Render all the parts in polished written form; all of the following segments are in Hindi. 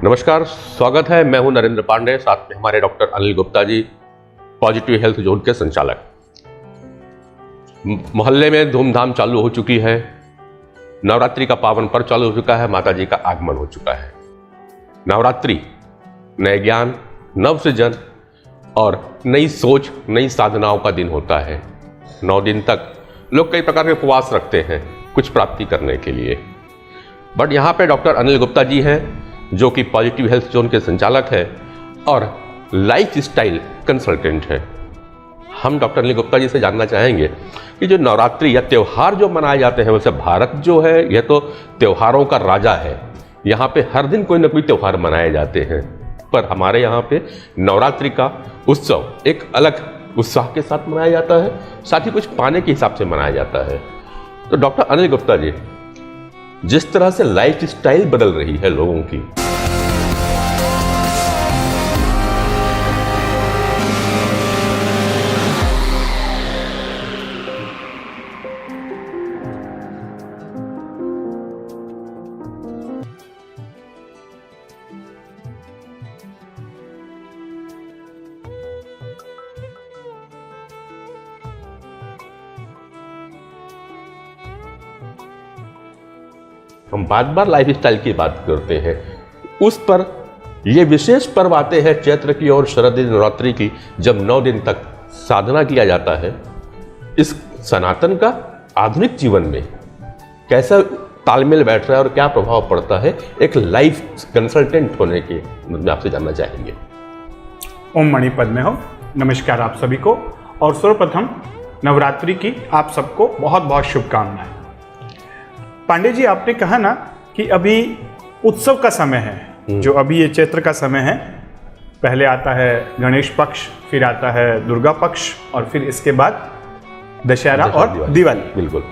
नमस्कार, स्वागत है। मैं हूं नरेंद्र पांडे, साथ में हमारे doctor Anil Gupta ji, positive health zone के संचालक। मोहल्ले में धूमधाम चालू हो चुकी है। नवरात्रि का पावन पर्व चालू हो चुका है। माता जी का आगमन हो चुका है। नवरात्रि नए ज्ञान, नव सृजन और नई सोच, नई साधनाओं का दिन होता है। 9 दिन तक लोग कई प्रकार के उपवास रखते हैं कुछ प्राप्ति करने के लिए। बट यहाँ पे डॉक्टर अनिल गुप्ता जी हैं, जो कि पॉजिटिव हेल्थ जोन के संचालक है और लाइफ स्टाइल कंसल्टेंट है। हम डॉक्टर अनिल गुप्ता जी से जानना चाहेंगे कि जो नवरात्रि या त्यौहार जो मनाए जाते हैं, वैसे भारत जो है यह तो त्योहारों का राजा है। यहाँ पे हर दिन कोई ना कोई त्यौहार मनाए जाते हैं, पर हमारे यहाँ पे नवरात्रि का उत्सव एक अलग उत्साह के साथ मनाया जाता है, साथ ही कुछ पाने के हिसाब से मनाया जाता है। तो डॉक्टर अनिल गुप्ता जी, जिस तरह से लाइफ स्टाइल बदल रही है लोगों की, हम बार बार लाइफ स्टाइल की बात करते हैं। उस पर ये विशेष पर्व आते हैं चैत्र की और शरद नवरात्रि की, जब 9 दिन तक साधना किया जाता है। इस सनातन का आधुनिक जीवन में कैसा तालमेल बैठ रहा है और क्या प्रभाव पड़ता है, एक लाइफ कंसल्टेंट होने के में आपसे जानना चाहेंगे। ओम मणि पद्मे हो। नमस्कार आप सभी को, और सर्वप्रथम नवरात्रि की आप सबको बहुत बहुत शुभकामनाएं। पांडे जी, आपने कहा ना कि अभी उत्सव का समय है, जो अभी ये चैत्र का समय है। पहले आता है गणेश पक्ष, फिर आता है दुर्गा पक्ष, और फिर इसके बाद दशहरा और दिवाली। बिल्कुल,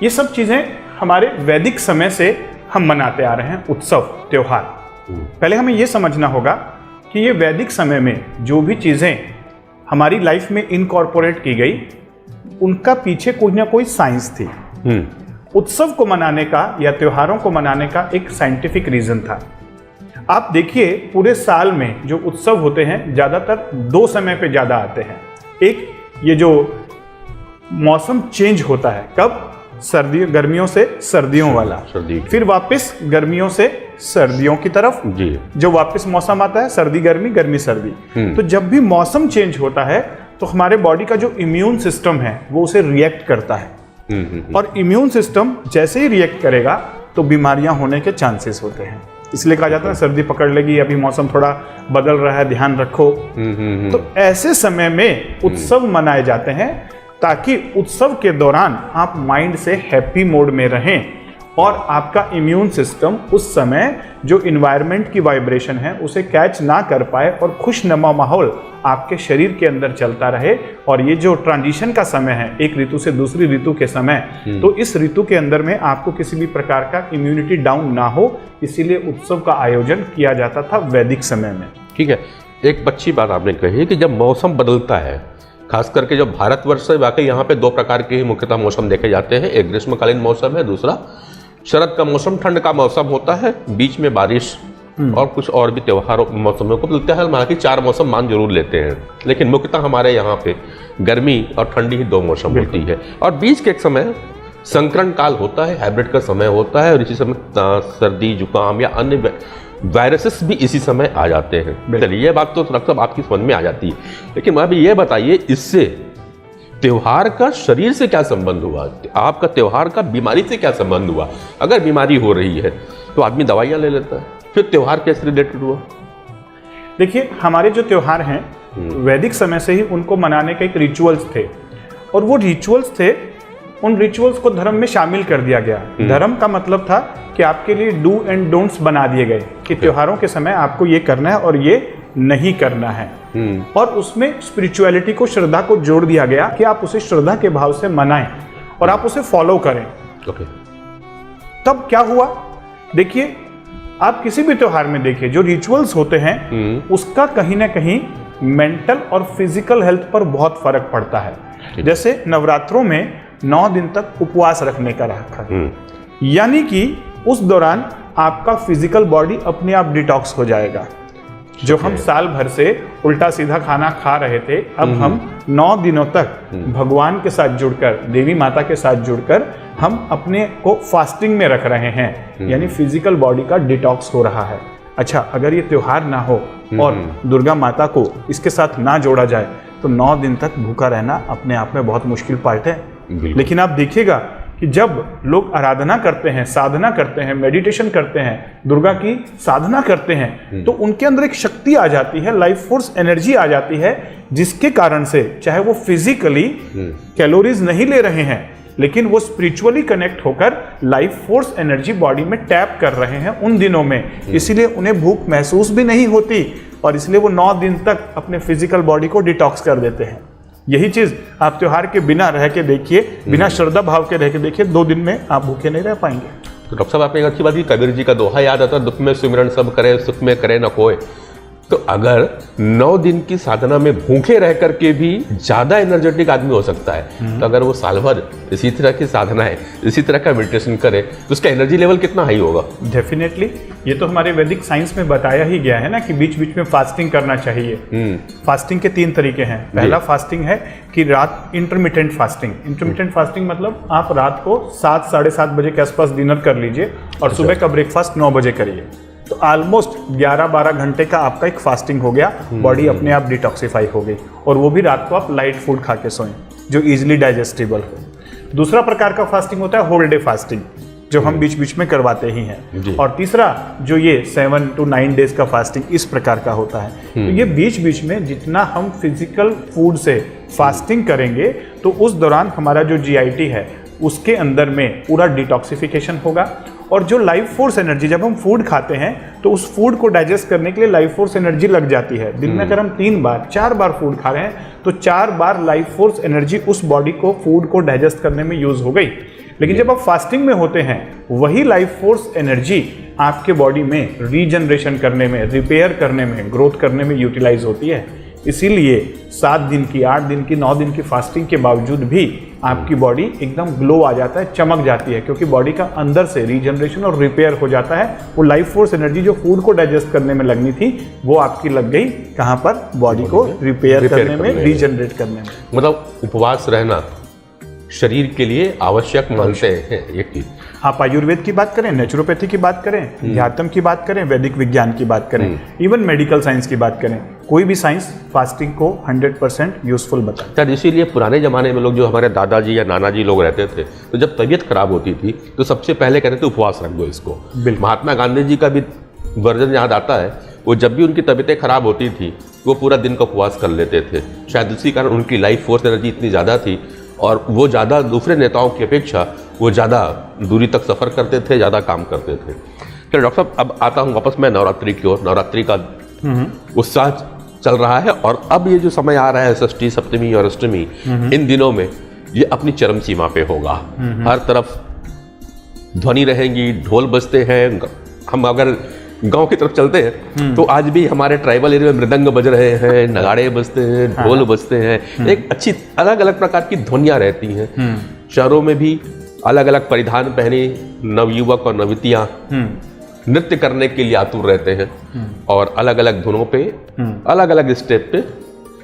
ये सब चीजें हमारे वैदिक समय से हम मनाते आ रहे हैं, उत्सव त्योहार। पहले हमें ये समझना होगा कि ये वैदिक समय में जो भी चीजें हमारी लाइफ में इनकॉर्पोरेट की गई, उनका पीछे कोई ना कोई साइंस थी। उत्सव को मनाने का या त्योहारों को मनाने का एक साइंटिफिक रीजन था। आप देखिए, पूरे साल में जो उत्सव होते हैं ज्यादातर 2 समय पे ज्यादा आते हैं। एक, ये जो मौसम चेंज होता है, कब? सर्दियों, गर्मियों से सर्दियों वाला, फिर वापस गर्मियों से सर्दियों की तरफ जी। जो वापस मौसम आता है सर्दी गर्मी, गर्मी सर्दी। तो जब भी मौसम चेंज होता है तो हमारे बॉडी का जो इम्यून सिस्टम है वो उसे रिएक्ट करता है, और इम्यून सिस्टम जैसे ही रिएक्ट करेगा तो बीमारियां होने के चांसेस होते हैं। इसलिए कहा जाता है सर्दी पकड़ लेगी, अभी मौसम थोड़ा बदल रहा है, ध्यान रखो। तो ऐसे समय में उत्सव मनाए जाते हैं ताकि उत्सव के दौरान आप माइंड से हैप्पी मोड में रहें और आपका इम्यून सिस्टम उस समय जो इन्वायरमेंट की वाइब्रेशन है उसे कैच ना कर पाए और खुशनुमा माहौल आपके शरीर के अंदर चलता रहे। और ये जो ट्रांजिशन का समय है, एक ऋतु से दूसरी ऋतु के समय, तो इस ऋतु के अंदर में आपको किसी भी प्रकार का इम्यूनिटी डाउन ना हो, इसीलिए उत्सव का आयोजन किया जाता था वैदिक समय में। ठीक है, एक अच्छी बात आपने कही कि जब मौसम बदलता है, खास करके जो भारतवर्ष है, वाकई यहाँ पे 2 प्रकार के ही मुख्यतः मौसम देखे जाते हैं। एक ग्रीष्मकालीन मौसम है, दूसरा शरद का मौसम, ठंड का मौसम होता है, बीच में बारिश और कुछ और भी त्योहारों मौसमों को मिलता है। हालांकि 4 मौसम मान जरूर लेते हैं, लेकिन मुख्यतः हमारे यहाँ पे गर्मी और ठंडी ही 2 मौसम होती है। और बीच के एक समय संक्रमण काल होता है, हाइब्रिड का समय होता है, और इसी समय सर्दी जुकाम या अन्य वायरसेस भी इसी समय आ जाते हैं। चलिए, ये बात तो मतलब आपकी समझ में आ जाती है, लेकिन अभी ये बताइए, इससे त्योहार का शरीर से क्या संबंध हुआ? आपका त्योहार का बीमारी से क्या संबंध हुआ? अगर बीमारी हो रही है तो आदमी दवाइयां ले लेता है, फिर त्योहार कैसे रिलेटेड हुआ? देखिए, हमारे जो त्योहार हैं वैदिक समय से ही उनको मनाने के एक रिचुअल्स थे, और वो रिचुअल्स थे, उन रिचुअल्स को धर्म में शामिल कर दिया गया। धर्म का मतलब था कि आपके लिए डू एंड डोंट्स बना दिए गए कि त्योहारों के समय आपको ये करना है और ये नहीं करना है। और उसमें स्पिरिचुअलिटी को, श्रद्धा को जोड़ दिया गया कि आप उसे श्रद्धा के भाव से मनाएं और आप उसे फॉलो करें। तब क्या हुआ? देखिए, आप किसी भी त्योहार में देखिए, जो रिचुअल्स होते हैं उसका कहीं ना कहीं मेंटल और फिजिकल हेल्थ पर बहुत फर्क पड़ता है। जैसे नवरात्रों में 9 दिन तक उपवास रखने का रखा, यानी कि उस दौरान आपका फिजिकल बॉडी अपने आप डिटॉक्स हो जाएगा। जो हम साल भर से उल्टा सीधा खाना खा रहे थे, अब हम 9 दिनों तक भगवान के साथ जुड़कर, देवी माता के साथ जुड़कर हम अपने को फास्टिंग में रख रहे हैं, यानी फिजिकल बॉडी का डिटॉक्स हो रहा है। अच्छा, अगर ये त्योहार ना हो और दुर्गा माता को इसके साथ ना जोड़ा जाए तो 9 दिन तक भूखा रहना अपने आप में बहुत मुश्किल पार्ट है। लेकिन आप देखिएगा कि जब लोग आराधना करते हैं, साधना करते हैं, मेडिटेशन करते हैं, दुर्गा की साधना करते हैं, तो उनके अंदर एक शक्ति आ जाती है, लाइफ फोर्स एनर्जी आ जाती है, जिसके कारण से चाहे वो फिजिकली कैलोरीज नहीं ले रहे हैं, लेकिन वो स्पिरिचुअली कनेक्ट होकर लाइफ फोर्स एनर्जी बॉडी में टैप कर रहे हैं उन दिनों में। इसीलिए उन्हें भूख महसूस भी नहीं होती और इसलिए वो 9 दिन तक अपने फिजिकल बॉडी को डिटॉक्स कर देते हैं। यही चीज आप त्योहार के बिना रह के देखिए, बिना श्रद्धा भाव के रह के देखिए, 2 दिन में आप भूखे नहीं रह पाएंगे। तो डॉक्टर साहब, आपने एक अच्छी बात की, कबीर जी का दोहा याद आता है, दुख में सिमरन सब करे, सुख में करे न कोय। तो अगर 9 दिन की साधना में भूखे रह करके भी ज्यादा एनर्जेटिक आदमी हो सकता है, तो अगर वो साल भर इसी तरह की साधनाएं, इसी तरह का मेडिटेशन करे तो उसका एनर्जी लेवल कितना हाई होगा? डेफिनेटली। ये तो हमारे वैदिक साइंस में बताया ही गया है ना कि बीच बीच में फास्टिंग करना चाहिए। फास्टिंग के 3 तरीके हैं। पहला फास्टिंग है कि रात इंटरमिटेंट फास्टिंग। इंटरमिटेंट फास्टिंग मतलब आप रात को 7 साढ़े 7 बजे के आसपास डिनर कर लीजिए और सुबह का ब्रेकफास्ट 9 बजे करिए, तो ऑलमोस्ट 11-12 घंटे का आपका एक फास्टिंग हो गया, बॉडी अपने आप डिटॉक्सिफाई हो गई, और वो भी रात को आप लाइट फूड खा के सोएं जो इजीली डाइजेस्टिबल हो। दूसरा प्रकार का फास्टिंग होता है होल डे फास्टिंग, जो हम बीच बीच में करवाते ही हैं। और तीसरा जो ये 7 to 9 डेज का फास्टिंग इस प्रकार का होता है। तो ये बीच बीच में जितना हम फिजिकल फूड से फास्टिंग करेंगे तो उस दौरान हमारा जो GIT है उसके अंदर में पूरा डिटॉक्सिफिकेशन होगा, और जो लाइफ फोर्स एनर्जी, जब हम फूड खाते हैं तो उस फूड को डाइजेस्ट करने के लिए लाइफ फोर्स एनर्जी लग जाती है। दिन में अगर हम 3 बार 4 बार फूड खा रहे हैं तो 4 बार लाइफ फोर्स एनर्जी उस बॉडी को, फूड को डाइजेस्ट करने में यूज हो गई। लेकिन जब आप फास्टिंग में होते हैं, वही लाइफ फोर्स एनर्जी आपके बॉडी में रीजनरेशन करने में, रिपेयर करने में, ग्रोथ करने में यूटिलाइज होती है। इसीलिए 7 दिन की, 8 दिन की, 9 दिन की फास्टिंग के बावजूद भी आपकी बॉडी एकदम ग्लो आ जाता है, चमक जाती है, क्योंकि बॉडी का अंदर से रीजनरेशन और रिपेयर हो जाता है। वो लाइफ फोर्स एनर्जी जो फूड को डाइजेस्ट करने में लगनी थी, वो आपकी लग गई कहाँ पर? बॉडी को रिपेयर करने में, रीजनरेट करने में। मतलब उपवास रहना शरीर के लिए आवश्यक मानते हैं ये चीज। आप आयुर्वेद की बात करें, नेचुरोपैथी की बात करें, ध्यात्म की बात करें, वैदिक विज्ञान की बात करें, इवन मेडिकल साइंस की बात करें, कोई भी साइंस फास्टिंग को 100% यूजफुल बताता है। इसीलिए पुराने जमाने में लोग, जो हमारे दादाजी या नाना जी लोग रहते थे, तो जब तबीयत खराब होती थी तो सबसे पहले कहते थे उपवास रख दो इसको। महात्मा गांधी जी का भी वर्जन याद आता है, वो जब भी उनकी तबीयतें खराब होती थी वो पूरा दिन का उपवास कर लेते थे। शायद इसी कारण उनकी लाइफ फोर्स एनर्जी इतनी ज़्यादा थी और वो ज़्यादा दूसरे नेताओं की अपेक्षा वो ज़्यादा दूरी तक सफ़र करते थे, ज़्यादा काम करते थे। चलो डॉक्टर साहब, अब आता हूँ वापस मैं नवरात्रि की ओर। नवरात्रि का उत्साह चल रहा है और अब ये जो समय आ रहा है षष्ठी, सप्तमी और अष्टमी, इन दिनों में ये अपनी चरम सीमा पे होगा। हर तरफ ध्वनि रहेंगी, ढोल बजते हैं। हम अगर गांव की तरफ चलते हैं तो आज भी हमारे ट्राइबल एरिया में मृदंग बज रहे हैं, नगाड़े बजते हैं, ढोल बजते हैं, एक अच्छी अलग अलग प्रकार की ध्वनियाँ रहती हैं। शहरों में भी अलग अलग परिधान पहने नवयुवक और नवतियाँ नृत्य करने के लिए आतुर रहते हैं और अलग अलग धुनों पे, अलग अलग स्टेप पे,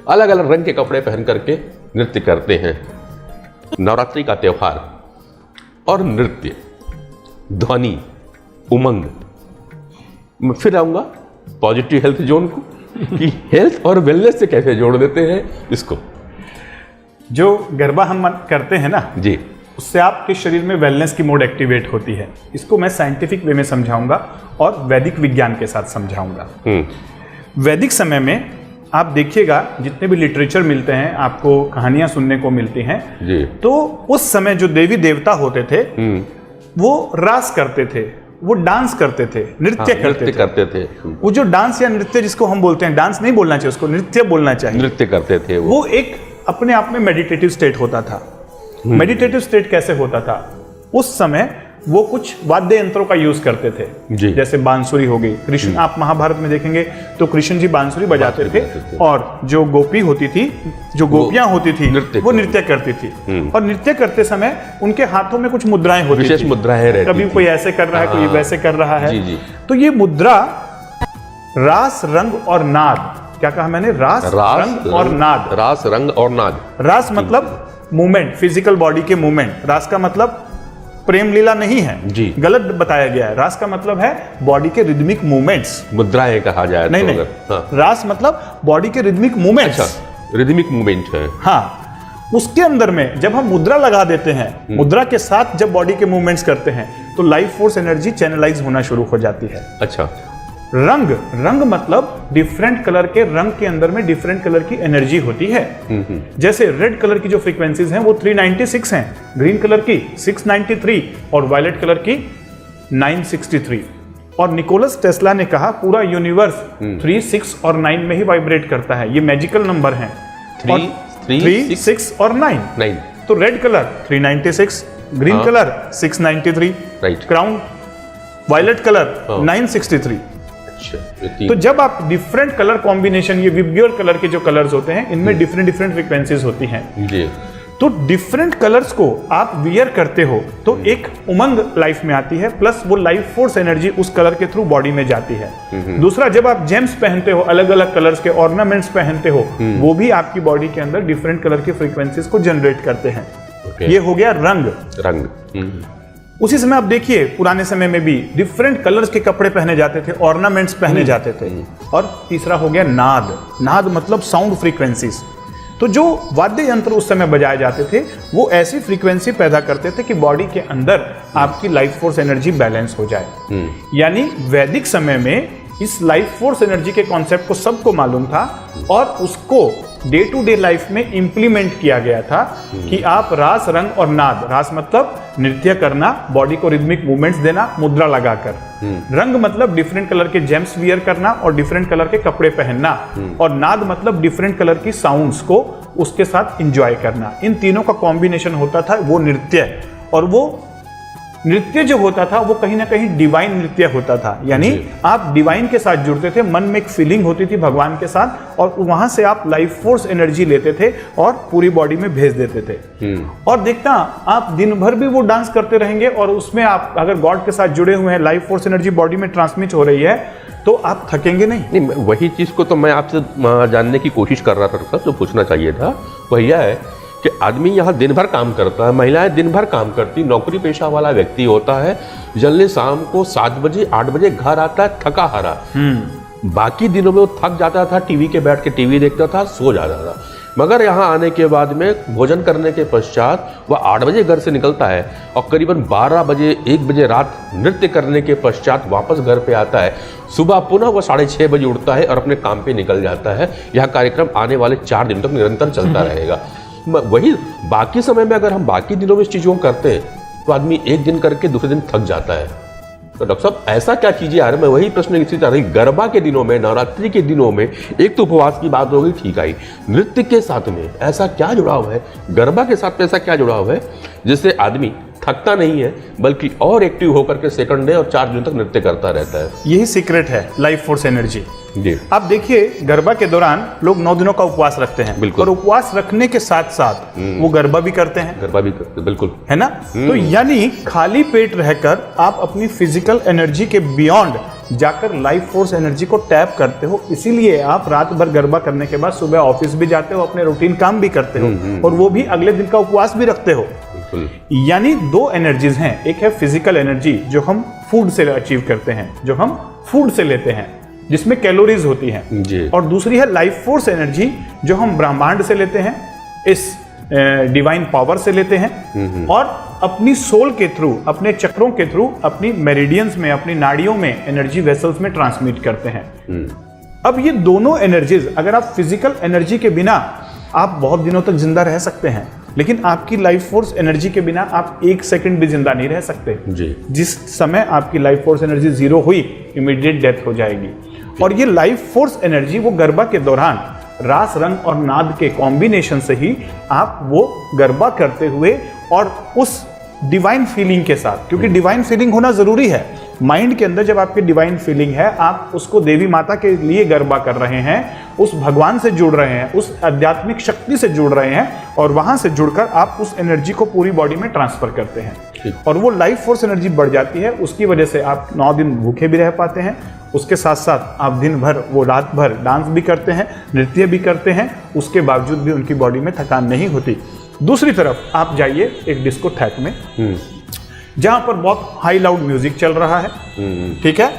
अलग अलग रंग के कपड़े पहन करके नृत्य करते हैं। नवरात्रि का त्योहार और नृत्य, ध्वनि, उमंग, मैं फिर आऊंगा पॉजिटिव हेल्थ जोन को कि हेल्थ और वेलनेस से कैसे जोड़ देते हैं इसको। जो गरबा हम करते हैं ना जी, उससे आपके शरीर में वेलनेस की मोड एक्टिवेट होती है। इसको मैं साइंटिफिक वे में समझाऊंगा और वैदिक विज्ञान के साथ समझाऊंगा। वैदिक समय में आप देखिएगा जितने भी लिटरेचर मिलते हैं, आपको कहानियां सुनने को मिलती हैं जी। तो उस समय जो देवी देवता होते थे वो रास करते थे, वो डांस करते थे, नृत्य करते थे। वो जो डांस या नृत्य जिसको हम बोलते हैं, डांस नहीं बोलना चाहिए उसको, नृत्य बोलना चाहिए, नृत्य करते थे। वो एक अपने आप में मेडिटेटिव स्टेट होता था। मेडिटेटिव स्टेट कैसे होता था? उस समय वो कुछ वाद्य यंत्रों का यूज करते थे जी। जैसे बांसुरी हो गई। कृष्ण, आप महाभारत में देखेंगे तो कृष्ण जी बांसुरी बजाते थे और जो गोपी होती थी, जो गोपियां होती थी, वो नृत्य करती थी और नृत्य करते समय उनके हाथों में कुछ मुद्राएं होती थी, विशेष मुद्राएं रहती कभी कोई ऐसे कर रहा है, कोई वैसे कर रहा है। जी जी। तो ये मुद्रा रास, रंग और नाद, क्या कहा मैंने? रास, रंग और नाद। रास, रंग और नाद। रास मतलब मूवमेंट, फिजिकल बॉडी के मूवमेंट। रास का मतलब प्रेम लीला नहीं है जी, गलत बताया गया है। रास का मतलब है बॉडी के रिदमिक मूवमेंट्स, मुद्राएं कहा जाए नहीं, तो नहीं। हाँ। रास मतलब बॉडी के रिदमिक मूवमेंट्स। अच्छा, रिदमिक मूवमेंट है। हाँ, उसके अंदर में जब हम मुद्रा लगा देते हैं, मुद्रा के साथ जब बॉडी के मूवमेंट्स करते हैं तो लाइफ फोर्स एनर्जी चैनलाइज होना शुरू हो जाती है। अच्छा। रंग, रंग मतलब डिफरेंट कलर के रंग के अंदर में डिफरेंट कलर की एनर्जी होती है। जैसे रेड कलर की जो फ्रीक्वेंसीज हैं वो 396 हैं, ग्रीन कलर की 693 और वायलेट कलर की 963। और निकोलस टेस्ला ने कहा पूरा यूनिवर्स 3, 6 और 9 में ही वाइब्रेट करता है। ये मैजिकल नंबर हैं। 3, 6 और 9। तो red colour 396, green colour 693, right, crown violet colour 963। तो जब आप डिफरेंट कलर कॉम्बिनेशन, ये विब्ग्योर कलर के जो कलर्स होते हैं, इनमें डिफरेंट डिफरेंट फ्रीक्वेंसीज होती हैं जी। तो डिफरेंट कलर्स को आप वियर करते हो तो एक उमंग लाइफ में आती है, प्लस वो लाइफ फोर्स एनर्जी उस कलर के थ्रू बॉडी में जाती है। दूसरा, जब आप जेम्स पहनते हो, अलग अलग कलर्स के ऑर्नामेंट्स पहनते हो, वो भी आपकी बॉडी के अंदर डिफरेंट कलर की फ्रीक्वेंसीज को जनरेट करते हैं। ये हो गया रंग। रंग उसी समय आप देखिए पुराने समय में भी डिफरेंट कलर्स के कपड़े पहने जाते थे, ऑर्नामेंट्स पहने जाते थे। और तीसरा हो गया नाद। नाद मतलब साउंड फ्रीक्वेंसीज। तो जो वाद्य यंत्र उस समय बजाए जाते थे वो ऐसी फ्रीक्वेंसी पैदा करते थे कि बॉडी के अंदर आपकी लाइफ फोर्स एनर्जी बैलेंस हो जाए। यानी वैदिक समय में इस लाइफ फोर्स एनर्जी के कॉन्सेप्ट को सबको मालूम था और उसको डे टू डे लाइफ में इंप्लीमेंट किया गया था कि आप रास, रंग और नाद, रास मतलब नृत्य करना, बॉडी को रिदमिक मूवमेंट्स देना मुद्रा लगाकर, रंग मतलब डिफरेंट कलर के जेम्स वियर करना और डिफरेंट कलर के कपड़े पहनना, और नाद मतलब डिफरेंट कलर की साउंड्स को उसके साथ एंजॉय करना। इन तीनों का कॉम्बिनेशन होता था वो नृत्य। और वो नृत्य जो होता था वो कहीं ना कहीं डिवाइन नृत्य होता था, यानी आप डिवाइन के साथ जुड़ते थे, मन में एक फीलिंग होती थी भगवान के साथ और वहां से आप लाइफ फोर्स एनर्जी लेते थे और पूरी बॉडी में भेज देते थे। और देखना आप दिन भर भी वो डांस करते रहेंगे और उसमें आप अगर गॉड के साथ जुड़े हुए हैं, लाइफ फोर्स एनर्जी बॉडी में ट्रांसमिट हो रही है, तो आप थकेंगे नहीं। वही चीज को तो मैं आपसे जानने की कोशिश कर रहा था, जो पूछना चाहिए था वह यह है कि आदमी यहाँ दिन भर काम करता है, महिलाएं दिन भर काम करती, नौकरी पेशा वाला व्यक्ति होता है, जल्दी शाम को 7 बजे 8 बजे घर आता है थका हारा। बाकी दिनों में वो थक जाता था, टीवी के बैठ के टीवी देखता था, सो जाता था। मगर यहाँ आने के बाद में भोजन करने के पश्चात वह 8 बजे घर से निकलता है और करीबन 12 बजे 1 बजे रात नृत्य करने के पश्चात वापस घर पे आता है। सुबह पुनः वह 6:30 बजे उठता है और अपने काम पे निकल जाता है। यह कार्यक्रम आने वाले 4 दिन तक निरंतर चलता रहेगा। वही बाकी समय में अगर हम बाकी दिनों में इस चीज़ों को करते हैं तो आदमी एक दिन करके दूसरे दिन थक जाता है। तो डॉक्टर साहब ऐसा क्या चीजें आ रही, मैं वही प्रश्न इसी तरह, गरबा के दिनों में, नवरात्रि के दिनों में, एक तो उपवास की बात हो गई, ठीक आई, नृत्य के साथ में ऐसा क्या जुड़ाव है, गरबा के साथ में ऐसा क्या जुड़ाव है जिससे आदमी थकता नहीं है बल्कि और एक्टिव होकर के सेकंड डे और 4 दिन तक नृत्य करता रहता है? यही सीक्रेट है लाइफ फोर्स एनर्जी जी। आप देखिए गरबा के दौरान लोग 9 दिनों का उपवास रखते हैं। बिल्कुल। और उपवास रखने के साथ साथ वो गरबा भी करते हैं। गरबा भी करते हैं, बिल्कुल, है ना। तो यानी खाली पेट रहकर आप अपनी फिजिकल एनर्जी के बियॉन्ड जाकर लाइफ फोर्स एनर्जी को टैप करते हो। इसीलिए आप रात भर गरबा करने के बाद सुबह ऑफिस भी जाते हो, अपने रूटीन काम भी करते हो और वो भी अगले दिन का उपवास भी रखते हो। यानी 2 एनर्जीज हैं, एक है फिजिकल एनर्जी जो हम फूड से अचीव करते हैं, जो हम फूड से लेते हैं जिसमें कैलोरीज होती हैं जी। और दूसरी है लाइफ फोर्स एनर्जी जो हम ब्रह्मांड से लेते हैं, इस डिवाइन पावर से लेते हैं और अपनी सोल के थ्रू, अपने चक्रों के थ्रू, अपनी मेरिडियंस में, अपनी नाड़ियों में, एनर्जी वेसल्स में ट्रांसमिट करते हैं। अब ये दोनों एनर्जीज, अगर आप फिजिकल एनर्जी के बिना आप बहुत दिनों तक जिंदा रह सकते हैं, लेकिन आपकी लाइफ फोर्स एनर्जी के बिना आप 1 सेकंड भी जिंदा नहीं रह सकते जी। जिस समय आपकी लाइफ फोर्स एनर्जी 0 हुई, इमीडिएट डेथ हो जाएगी। और ये लाइफ फोर्स एनर्जी वो गरबा के दौरान रास, रंग और नाद के कॉम्बिनेशन से ही आप वो गरबा करते हुए और उस डिवाइन फीलिंग के साथ, क्योंकि डिवाइन फीलिंग होना जरूरी है। माइंड के अंदर जब आपकी डिवाइन फीलिंग है, आप उसको देवी माता के लिए गरबा कर रहे हैं, उस भगवान से जुड़ रहे हैं, उस आध्यात्मिक शक्ति से जुड़ रहे हैं, और वहां से जुड़कर आप उस एनर्जी को पूरी बॉडी में ट्रांसफर करते हैं और वो लाइफ फोर्स एनर्जी बढ़ जाती है। उसकी वजह से आप 9 दिन भूखे भी रह पाते हैं। उसके साथ साथ आप दिन भर, वो रात भर डांस भी करते हैं, नृत्य भी करते हैं, उसके बावजूद भी उनकी बॉडी में थकान नहीं होती। दूसरी तरफ आप जाइए एक डिस्कोथेक में, जहां पर बहुत हाई लाउड म्यूजिक चल रहा है, ठीक है,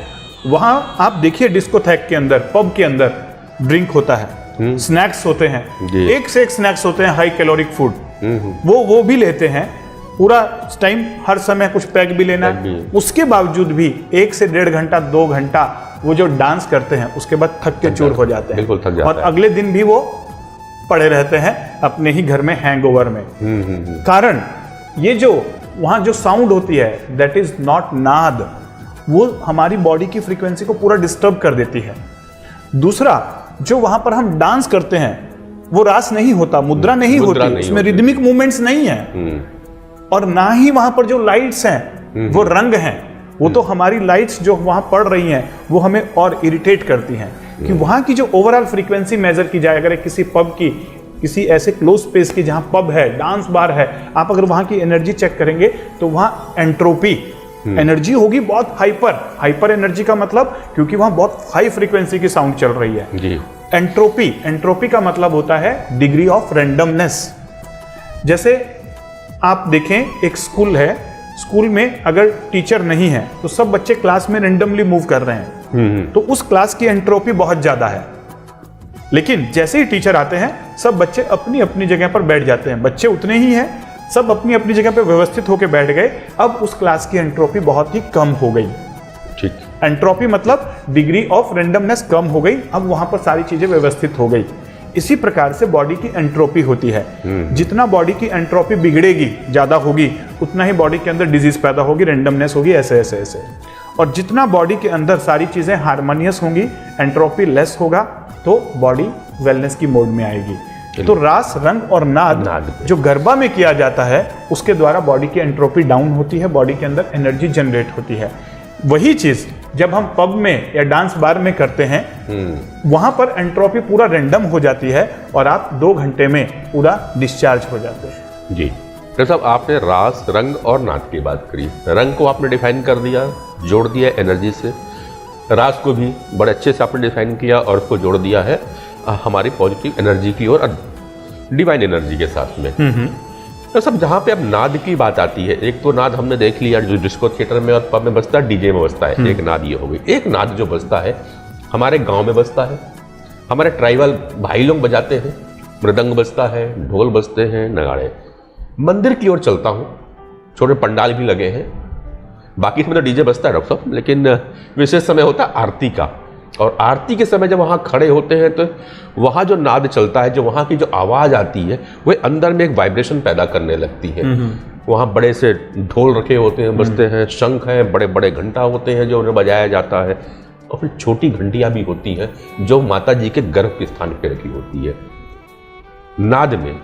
वहां आप देखिए डिस्कोथेक के अंदर, पब के अंदर ड्रिंक होता है, स्नैक्स होते हैं, एक से एक स्नैक्स होते हैं, हाई कैलोरिक फूड, वो भी लेते हैं पूरा टाइम, हर समय कुछ पैक भी लेना है। उसके बावजूद भी 1 से 1.5 घंटा 2 घंटा वो जो डांस करते हैं, उसके बाद थक के चूर हो जाते हैं, और अगले दिन भी वो पड़े रहते हैं अपने ही घर में हैंगओवर में। कारण ये जो वहां जो साउंड होती है, दैट इज नॉट नाद, वो हमारी बॉडी की फ्रीक्वेंसी को पूरा डिस्टर्ब कर देती है। दूसरा, जो वहां पर हम डांस करते हैं, वो रास नहीं होता, मुद्रा नहीं होती, उसमें रिदमिक मूवमेंट्स नहीं है, और ना ही वहां पर जो लाइट्स हैं वो रंग हैं। वो तो हमारी लाइट्स जो वहां पड़ रही हैं वो हमें और इरिटेट करती हैं। कि वहां की जो ओवरऑल फ्रीक्वेंसी मेजर की जाए, अगर किसी पब की, किसी ऐसे क्लोज स्पेस की जहां पब है, डांस बार है, आप अगर वहां की एनर्जी चेक करेंगे तो वहां एंट्रोपी एनर्जी होगी बहुत हाइपर एनर्जी का मतलब, क्योंकि वहां बहुत हाई फ्रीक्वेंसी की साउंड चल रही है जी। एंट्रोपी का मतलब होता है डिग्री ऑफ रैंडमनेस। जैसे आप देखें, एक स्कूल है, स्कूल में अगर टीचर नहीं है तो सब बच्चे क्लास में रैंडमली मूव कर रहे हैं, तो उस क्लास की एंट्रोपी बहुत ज्यादा है। लेकिन जैसे ही टीचर आते हैं, सब बच्चे अपनी अपनी जगह पर बैठ जाते हैं, बच्चे उतने ही हैं, सब अपनी अपनी जगह पर व्यवस्थित होकर बैठ गए। अब उस क्लास की एंट्रोपी बहुत ही कम हो गई। ठीक, एंट्रोपी मतलब डिग्री ऑफ रैंडमनेस कम हो गई, अब वहां पर सारी चीजें व्यवस्थित हो गई। इसी प्रकार से बॉडी की एंट्रोपी होती है। जितना बॉडी की एंट्रोपी बिगड़ेगी, ज्यादा होगी, उतना ही बॉडी के अंदर डिजीज पैदा होगी, रैंडमनेस होगी, ऐसे ऐसे ऐसे। और जितना बॉडी के अंदर सारी चीजें हार्मोनियस होंगी, एंट्रोपी लेस होगा, तो बॉडी वेलनेस की मोड में आएगी। तो रास, रंग और नाद जो गरबा में किया जाता है, उसके द्वारा बॉडी की एंट्रोपी डाउन होती है, बॉडी के अंदर एनर्जी जनरेट होती है। वही चीज जब हम पब में या डांस बार में करते हैं, वहां पर एंट्रोपी पूरा रैंडम हो जाती है और आप 2 घंटे में पूरा डिस्चार्ज हो जाते हैं। जी डॉक्टर साहब, आपने रास, रंग और नाद की बात करी। रंग को आपने डिफाइन कर दिया, जोड़ दिया एनर्जी से। रास को भी बड़े अच्छे से आपने डिफाइन किया और उसको जोड़ दिया है हमारी पॉजिटिव एनर्जी की और डिवाइन एनर्जी के साथ में। तो सब जहाँ पे अब नाद की बात आती है, एक तो नाद हमने देख लिया जो डिस्को थिएटर में और पब में बजता है, डीजे में बजता है, एक नाद ये हो गई। एक नाद जो बजता है हमारे गांव में बजता है, हमारे ट्राइबल भाई लोग बजाते हैं, मृदंग बजता है, ढोल बजते हैं, नगाड़े। मंदिर की ओर चलता हूँ, छोटे पंडाल भी लगे हैं, बाकी समय तो डीजे बजता है डॉक्टर साहब, लेकिन विशेष समय होता है आरती का। और आरती के समय जब वहाँ खड़े होते हैं तो वहाँ जो नाद चलता है, जो वहाँ की जो आवाज़ आती है, वह अंदर में एक वाइब्रेशन पैदा करने लगती है। वहाँ बड़े से ढोल रखे होते हैं, बजते हैं, शंख हैं, बड़े बड़े घंटा होते हैं जो उन्हें बजाया जाता है, और फिर छोटी घंटियाँ भी होती हैं जो माता जी के गर्भ के स्थान पर रखी होती है। नाद में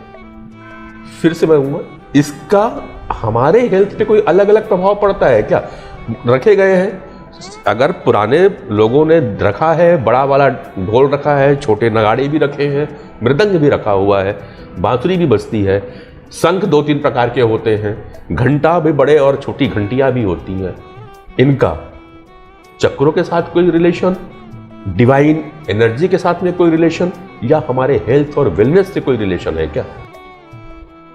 फिर से मैं कहूँगा, इसका हमारे हेल्थ पे कोई अलग अलग प्रभाव पड़ता है क्या? रखे गए हैं, अगर पुराने लोगों ने रखा है, बड़ा वाला ढोल रखा है, छोटे नगाड़े भी रखे हैं, मृदंग भी रखा हुआ है, बांसुरी भी बजती है, शंख 2-3 प्रकार के होते हैं, घंटा भी बड़े और छोटी घंटियां भी होती हैं। इनका चक्रों के साथ कोई रिलेशन, डिवाइन एनर्जी के साथ में कोई रिलेशन, या हमारे हेल्थ और वेलनेस से कोई रिलेशन है क्या?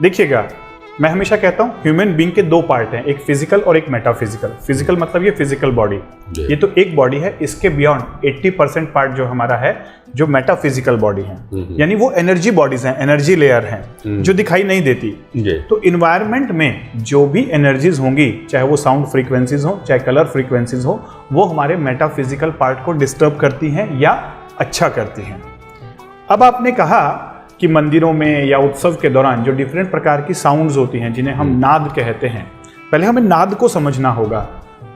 देखिएगा, मैं हमेशा कहता हूं ह्यूमन बीइंग के 2 पार्ट हैं, एक फिजिकल और एक मेटाफिजिकल। फिजिकल मतलब ये फिजिकल बॉडी, ये तो एक बॉडी है। इसके बियॉन्ड 80% पार्ट जो हमारा है, जो मेटाफिजिकल बॉडी है, यानी वो एनर्जी बॉडीज हैं, एनर्जी लेयर हैं, जो दिखाई नहीं देती। तो इन्वायरमेंट में जो भी एनर्जीज होंगी, चाहे वो साउंड फ्रीक्वेंसीज हो, चाहे कलर फ्रीक्वेंसीज हो, वो हमारे मेटाफिजिकल पार्ट को डिस्टर्ब करती हैं या अच्छा करती हैं। अब आपने कहा कि मंदिरों में या उत्सव के दौरान जो डिफरेंट प्रकार की साउंड्स होती हैं, जिन्हें हम नाद कहते हैं, पहले हमें नाद को समझना होगा।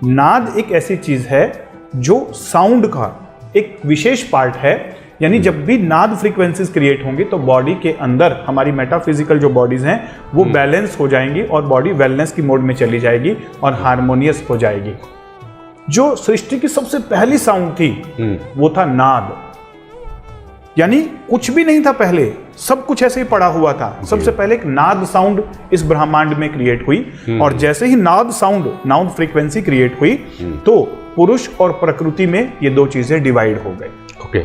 नाद एक ऐसी चीज है जो साउंड का एक विशेष पार्ट है, यानी जब भी नाद फ्रीक्वेंसीज क्रिएट होंगी तो बॉडी के अंदर हमारी मेटाफिजिकल जो बॉडीज हैं वो बैलेंस हो जाएंगी और बॉडी वेलनेस की मोड में चली जाएगी और हार्मोनियस हो जाएगी। जो सृष्टि की सबसे पहली साउंड थी वो था नाद, यानी कुछ भी नहीं था पहले, सब कुछ ऐसे ही पड़ा हुआ था। सबसे पहले एक नाद साउंड इस ब्रह्मांड में क्रिएट हुई और जैसे ही नाद साउंड, नाद फ्रीक्वेंसी क्रिएट हुई तो पुरुष और प्रकृति में ये दो चीजें डिवाइड हो गई। ओके।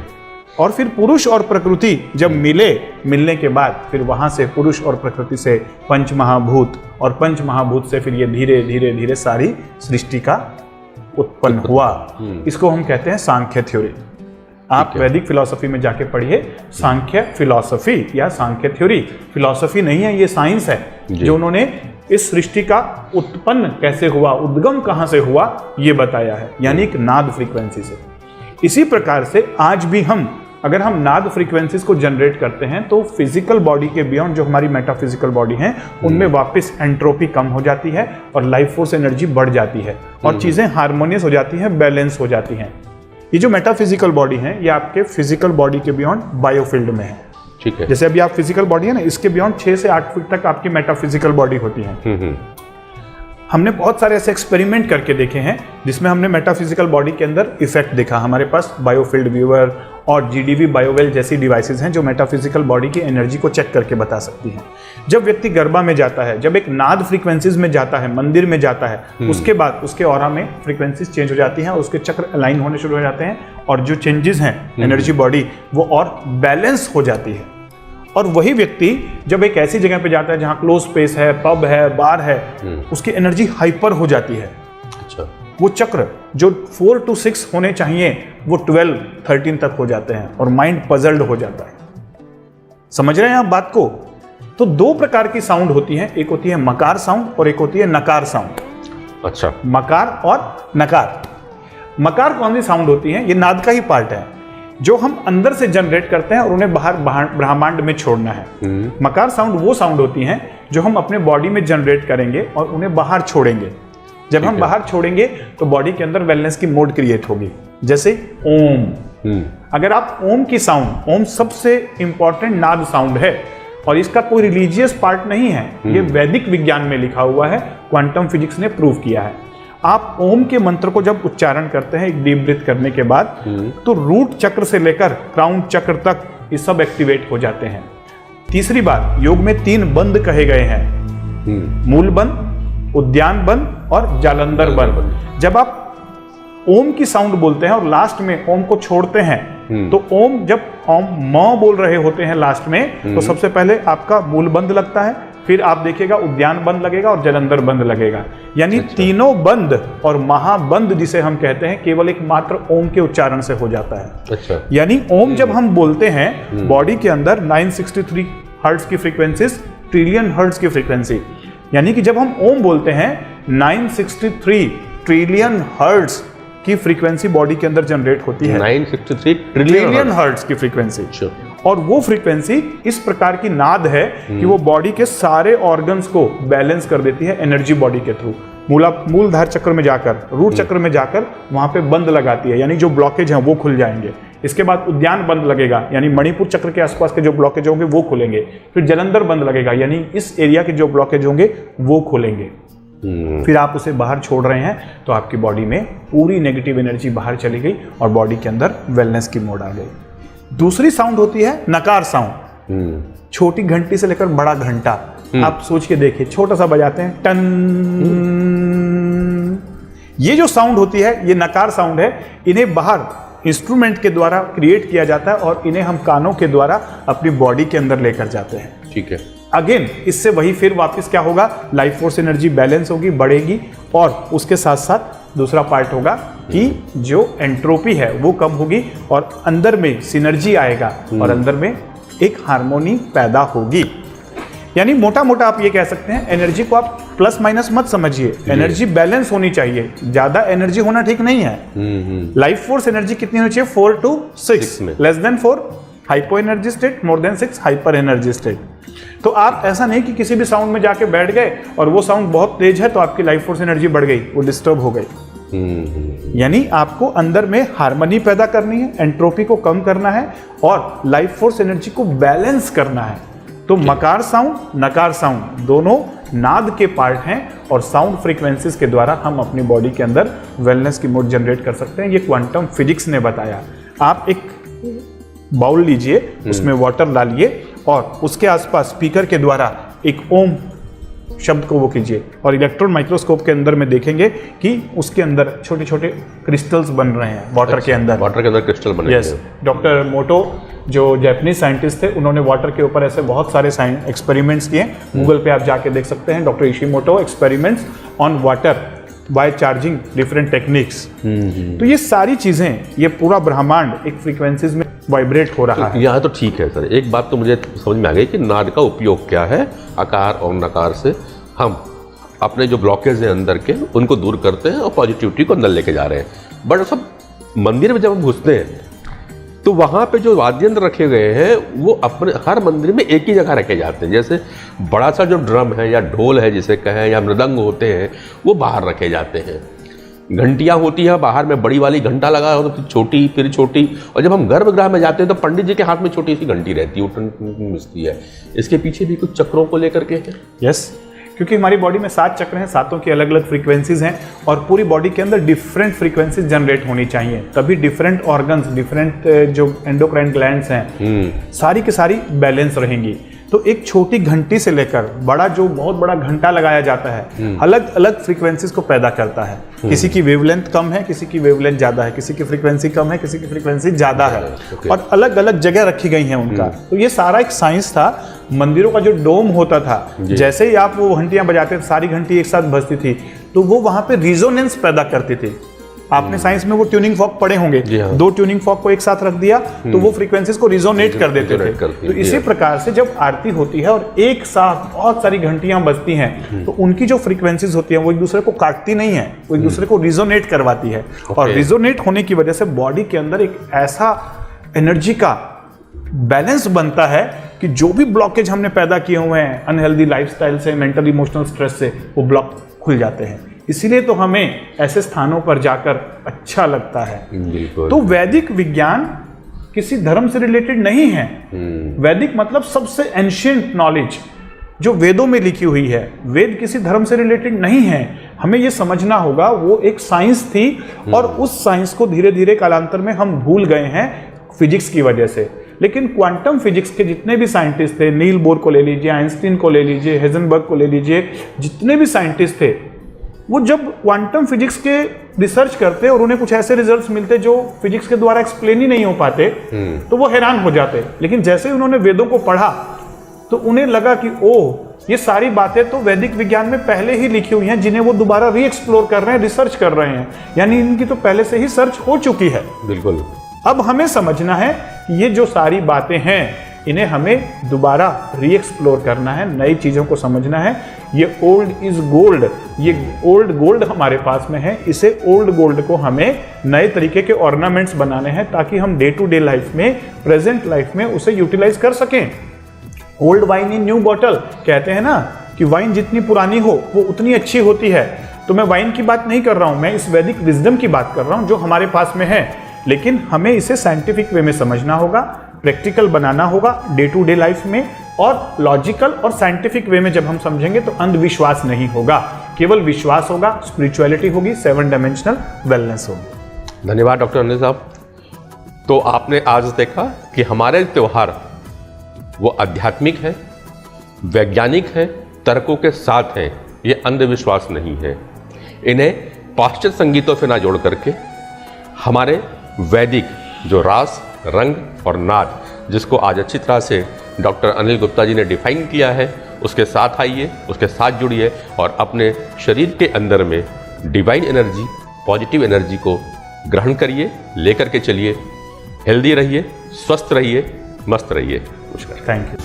और फिर पुरुष और प्रकृति जब मिलने के बाद फिर वहां से पुरुष और प्रकृति से पंच महाभूत और पंच महाभूत से फिर ये धीरे धीरे धीरे सारी सृष्टि का उत्पन्न हुआ। इसको हम कहते हैं सांख्य थ्योरी। आप वैदिक फिलॉसफी में जाके पढ़िए सांख्य फिलॉसफी या सांख्य थ्योरी। फिलॉसफी नहीं है, ये साइंस है जो उन्होंने इस सृष्टि का उत्पन्न कैसे हुआ, उद्गम कहां से हुआ, ये बताया है, यानी एक नाद फ्रीक्वेंसी से। इसी प्रकार से आज भी अगर हम नाद फ्रीक्वेंसीज को जनरेट करते हैं तो फिजिकल बॉडी के बियॉन्ड जो हमारी मेटाफिजिकल बॉडी है उनमें वापस एंट्रोपी कम हो जाती है और लाइफ फोर्स एनर्जी बढ़ जाती है और चीजें हार्मोनियस हो जाती हैं, बैलेंस हो जाती हैं। ये जो मेटाफिजिकल बॉडी है ये आपके फिजिकल बॉडी के बियॉन्ड बायोफील्ड में है। ठीक है। जैसे अभी आप फिजिकल बॉडी है ना, इसके बियॉन्ड 6 से 8 फीट तक आपकी मेटाफिजिकल बॉडी होती है। हमने बहुत सारे ऐसे एक्सपेरिमेंट करके देखे हैं जिसमें हमने मेटाफिजिकल बॉडी के अंदर इफेक्ट देखा। हमारे पास बायोफील्ड व्यूअर और जीडीवी बायोवेल जैसी डिवाइसेस हैं जो मेटाफिजिकल बॉडी की एनर्जी को चेक करके बता सकती हैं। जब व्यक्ति गर्भा में जाता है, जब एक नाद फ्रीक्वेंसीज में जाता है, मंदिर में जाता है, उसके बाद उसके ऑरा में फ्रीक्वेंसीज चेंज हो जाती हैं, उसके चक्र अलाइन होने शुरू हो जाते हैं और जो चेंजेस हैं एनर्जी बॉडी वो और बैलेंस हो जाती है। और वही व्यक्ति जब एक ऐसी जगह पे जाता है जहां क्लोज स्पेस है, पब है, बार है, उसकी एनर्जी हाइपर हो जाती है। अच्छा। वो चक्र जो 4 to 6 होने चाहिए वो 12, 13 तक हो जाते हैं और माइंड पजल्ड हो जाता है। समझ रहे हैं आप बात को? तो दो प्रकार की साउंड होती है, एक होती है मकार साउंड और एक होती है नकार साउंड। अच्छा। मकार और नकार। मकार कौन सी साउंड होती है? ये नाद का ही पार्ट है जो हम अंदर से जनरेट करते हैं और उन्हें बाहर ब्रह्मांड में छोड़ना है। मकार साउंड वो साउंड होती हैं जो हम अपने बॉडी में जनरेट करेंगे और उन्हें बाहर छोड़ेंगे। जब हम बाहर छोड़ेंगे तो बॉडी के अंदर वेलनेस की मोड क्रिएट होगी। जैसे ओम। अगर आप ओम की साउंड, ओम सबसे इंपॉर्टेंट नाद साउंड है और इसका कोई रिलीजियस पार्ट नहीं है, ये वैदिक विज्ञान में लिखा हुआ है, क्वांटम फिजिक्स ने प्रूव किया है। आप ओम के मंत्र को जब उच्चारण करते हैं एक डीप ब्रीथ करने के बाद तो रूट चक्र से लेकर क्राउन चक्र तक ये सब एक्टिवेट हो जाते हैं। तीसरी बात, योग में 3 बंद कहे गए हैं, मूल बंद, उद्यान बंद और जालंधर बंद। जब आप ओम की साउंड बोलते हैं और लास्ट में ओम को छोड़ते हैं तो ओम, जब ओम म बोल रहे होते हैं लास्ट में तो सबसे पहले आपका मूल बंद लगता है, फिर आप देखिएगा उद्यान बंद लगेगा और जलंधर बंद लगेगा। यानी तीनों बंद और महाबंद जिसे हम कहते हैं केवल एक मात्र ओम के उच्चारण से हो जाता है। अच्छा। यानी ओम जब हम बोलते हैं बॉडी के अंदर 963 हर्ट्ज की फ्रीक्वेंसीज, ट्रिलियन हर्ट्ज की फ्रीक्वेंसी, यानी कि जब हम ओम बोलते हैं 963 ट्रिलियन हर्ट्ज की फ्रीक्वेंसी बॉडी के अंदर जनरेट होती है। 963 ट्रिलियन हर्ट्ज की फ्रीक्वेंसी। और वो फ्रीक्वेंसी इस प्रकार की नाद है कि वो बॉडी के सारे ऑर्गन्स को बैलेंस कर देती है एनर्जी बॉडी के थ्रू। मूलधार चक्र में जाकर, रूट चक्र में जाकर वहां पे बंद लगाती है, यानी जो ब्लॉकेज हैं वो खुल जाएंगे। इसके बाद उद्यान बंद लगेगा, यानी मणिपुर चक्र के आसपास के जो ब्लॉकेज होंगे वो खुलेंगे। फिर जलंधर बंद लगेगा, यानी इस एरिया के जो ब्लॉकेज होंगे वो खुलेंगे। फिर आप उसे बाहर छोड़ रहे हैं तो आपकी बॉडी में पूरी नेगेटिव एनर्जी बाहर चली गई और बॉडी के अंदर वेलनेस की मोड आ गई। दूसरी साउंड होती है नकार साउंड। छोटी घंटी से लेकर बड़ा घंटा, आप सोच के देखिए, छोटा सा बजाते हैं टन, ये जो साउंड होती है ये नकार साउंड है। इन्हें बाहर इंस्ट्रूमेंट के द्वारा क्रिएट किया जाता है और इन्हें हम कानों के द्वारा अपनी बॉडी के अंदर लेकर जाते हैं। ठीक है। अगेन इससे वही फिर वापस क्या होगा, लाइफ फोर्स एनर्जी बैलेंस होगी, बढ़ेगी और उसके साथ साथ दूसरा पार्ट होगा कि जो एंट्रोपी है वो कम होगी और अंदर में सिनर्जी आएगा और अंदर में एक हार्मोनी पैदा होगी। यानी मोटा मोटा आप ये कह सकते हैं एनर्जी को आप प्लस माइनस मत समझिए, एनर्जी बैलेंस होनी चाहिए, ज्यादा एनर्जी होना ठीक नहीं है। लाइफ फोर्स एनर्जी कितनी होनी चाहिए? 4 to 6, less than 4 hypo energy state, more than 6 hyper energy state. तो आप ऐसा नहीं कि किसी भी साउंड में जाके बैठ गए और वो साउंड बहुत तेज है तो आपकी लाइफ फोर्स एनर्जी बढ़ गई, वो डिस्टर्ब हो गई। यानी आपको अंदर में हार्मनी पैदा करनी है, एंट्रोपी को कम करना है और लाइफ फोर्स एनर्जी को बैलेंस करना है। तो मकार साउंड, नकार साउंड दोनों नाद के पार्ट हैं और साउंड फ्रीक्वेंसीज के द्वारा हम अपनी बॉडी के अंदर वेलनेस की मोड जनरेट कर सकते हैं। ये क्वांटम फिजिक्स ने बताया। आप एक बाउल लीजिए, उसमें वाटर डालिए और उसके आसपास स्पीकर के द्वारा एक ओम शब्द को वो कीजिए और इलेक्ट्रॉन माइक्रोस्कोप के अंदर में देखेंगे कि उसके अंदर छोटे छोटे क्रिस्टल्स बन रहे हैं वाटर के अंदर। वाटर के अंदर क्रिस्टल बने हैं। यस, डॉक्टर मोटो जो जापानीज साइंटिस्ट थे, उन्होंने वाटर के ऊपर ऐसे बहुत सारे एक्सपेरिमेंट्स किए। गूगल पे आप जाके देख सकते हैं, doctor Ishimoto experiments on water by charging different techniques. तो ये सारी चीजें, ये पूरा ब्रह्मांड एक फ्रीक्वेंसीज में वाइब्रेट हो रहा है। यहाँ तो ठीक है सर, एक बात तो मुझे समझ में आ गई कि नाद का उपयोग क्या है। आकार और नकार से हम अपने जो ब्लॉकेज हैं अंदर के, उनको दूर करते हैं और पॉजिटिविटी को अंदर लेके जा रहे हैं। बट सब मंदिर में जब हम घुसते हैं तो वहाँ पे जो वाद्य यंत्र रखे गए हैं वो अपने हर मंदिर में एक ही जगह रखे जाते हैं। जैसे बड़ा सा जो ड्रम है या ढोल है जिसे कहें, या मृदंग होते हैं, वो बाहर रखे जाते हैं। घंटियाँ होती हैं बाहर में, बड़ी वाली घंटा लगा हो तो छोटी, फिर छोटी, और जब हम गर्भगृह में जाते हैं तो पंडित जी के हाथ में छोटी सी घंटी रहती है, मिलती है। इसके पीछे भी कुछ चक्रों को लेकर के है। यस, क्योंकि हमारी बॉडी में 7 चक्र हैं, 7 की अलग अलग फ्रीक्वेंसीज हैं और पूरी बॉडी के अंदर डिफरेंट फ्रीक्वेंसीज जनरेट होनी चाहिए, तभी डिफरेंट ऑर्गन्स, डिफरेंट जो एंडोक्राइन ग्लैंड्स हैं, सारी की सारी बैलेंस रहेंगी। तो एक छोटी घंटी से लेकर बड़ा जो बहुत बड़ा घंटा लगाया जाता है, अलग अलग फ्रीक्वेंसीज को पैदा करता है। किसी की वेवलेंथ कम है, किसी की वेवलेंथ ज्यादा है, किसी की फ्रीक्वेंसी कम है, किसी की फ्रीक्वेंसी ज्यादा है, और अलग अलग जगह रखी गई है उनका। तो ये सारा एक साइंस था। मंदिरों का जो डोम होता था, जैसे ही आप वो घंटियां बजाते थे, सारी घंटी एक साथ बजती थी, तो वो वहां पे रिजोनेंस पैदा करती थी। आपने साइंस में वो ट्यूनिंग फॉर्क पढ़े होंगे, 2 ट्यूनिंग फॉर्क को एक साथ रख दिया तो वो फ्रीक्वेंसीज को रिजोनेट कर देते थे। तो इसी प्रकार से जब आरती होती है और एक साथ बहुत सारी घंटियां बजती हैं, तो उनकी जो फ्रीक्वेंसीज होती हैं वो एक दूसरे को काटती नहीं है, वो एक दूसरे को रिजोनेट करवाती है। और रिजोनेट होने की वजह से बॉडी के अंदर एक ऐसा एनर्जी का बैलेंस बनता है कि जो भी ब्लॉकेज हमने पैदा किए हुए हैं अनहेल्दी लाइफस्टाइल से, मेंटल इमोशनल स्ट्रेस से, वो ब्लॉक खुल जाते हैं। इसीलिए तो हमें ऐसे स्थानों पर जाकर अच्छा लगता है। तो वैदिक विज्ञान किसी धर्म से रिलेटेड नहीं है। वैदिक मतलब सबसे एंशिएंट नॉलेज जो वेदों में लिखी हुई है। वेद किसी धर्म से रिलेटेड नहीं है। हमें यह समझना होगा वो एक साइंस थी और उस साइंस को धीरे धीरे कालांतर में हम भूल गए हैं फिजिक्स की वजह से। लेकिन क्वांटम फिजिक्स के जितने भी साइंटिस्ट थे, नील बोर को ले लीजिए, आइंस्टीन को ले लीजिए, हेजनबर्ग को ले लीजिए, जितने भी साइंटिस्ट थे, वो जब क्वांटम फिजिक्स के रिसर्च करते और उन्हें कुछ ऐसे रिजल्ट्स मिलते जो फिजिक्स के द्वारा एक्सप्लेन ही नहीं हो पाते, तो वो हैरान हो जाते। लेकिन जैसे ही उन्होंने वेदों को पढ़ा तो उन्हें लगा कि ओह, ये सारी बातें तो वैदिक विज्ञान में पहले ही लिखी हुई हैं, जिन्हें वो दोबारा री एक्सप्लोर कर रहे हैं, रिसर्च कर रहे हैं, यानी इनकी तो पहले से ही सर्च हो चुकी है। बिल्कुल। अब हमें समझना है कि ये जो सारी बातें हैं, इन्हें हमें दोबारा री एक्सप्लोर करना है, नई चीज़ों को समझना है। ये ओल्ड इज गोल्ड, ये ओल्ड गोल्ड हमारे पास में है। इसे ओल्ड गोल्ड को हमें नए तरीके के ऑर्नामेंट्स बनाने हैं ताकि हम डे टू डे लाइफ में, प्रेजेंट लाइफ में उसे यूटिलाइज कर सकें। Old wine in new bottle कहते हैं ना, कि वाइन जितनी पुरानी हो वो उतनी अच्छी होती है। तो मैं वाइन की बात नहीं कर रहा हूं, मैं इस वैदिक विजडम की बात कर रहा हूं जो हमारे पास में है। लेकिन हमें इसे साइंटिफिक वे में समझना होगा, प्रैक्टिकल बनाना होगा डे टू डे लाइफ में, और लॉजिकल और साइंटिफिक वे में जब हम समझेंगे तो अंधविश्वास नहीं होगा, केवल विश्वास होगा, स्पिरिचुअलिटी होगी, 7 डायमेंशनल वेलनेस होगी। धन्यवाद डॉक्टर अनिल साहब। तो आपने आज देखा कि हमारे त्योहार वो आध्यात्मिक है, वैज्ञानिक है, तर्कों के साथ हैं, ये अंधविश्वास नहीं है। इन्हें पाश्चात्य संगीतों से ना जोड़ करके हमारे वैदिक जो रास, रंग और नाद, जिसको आज अच्छी तरह से डॉक्टर अनिल गुप्ता जी ने डिफाइन किया है, उसके साथ आइए, उसके साथ जुड़िए और अपने शरीर के अंदर में डिवाइन एनर्जी, पॉजिटिव एनर्जी को ग्रहण करिए, लेकर के चलिए। हेल्दी रहिए, स्वस्थ रहिए, मस्त रहिए। नमस्कार। Thank you.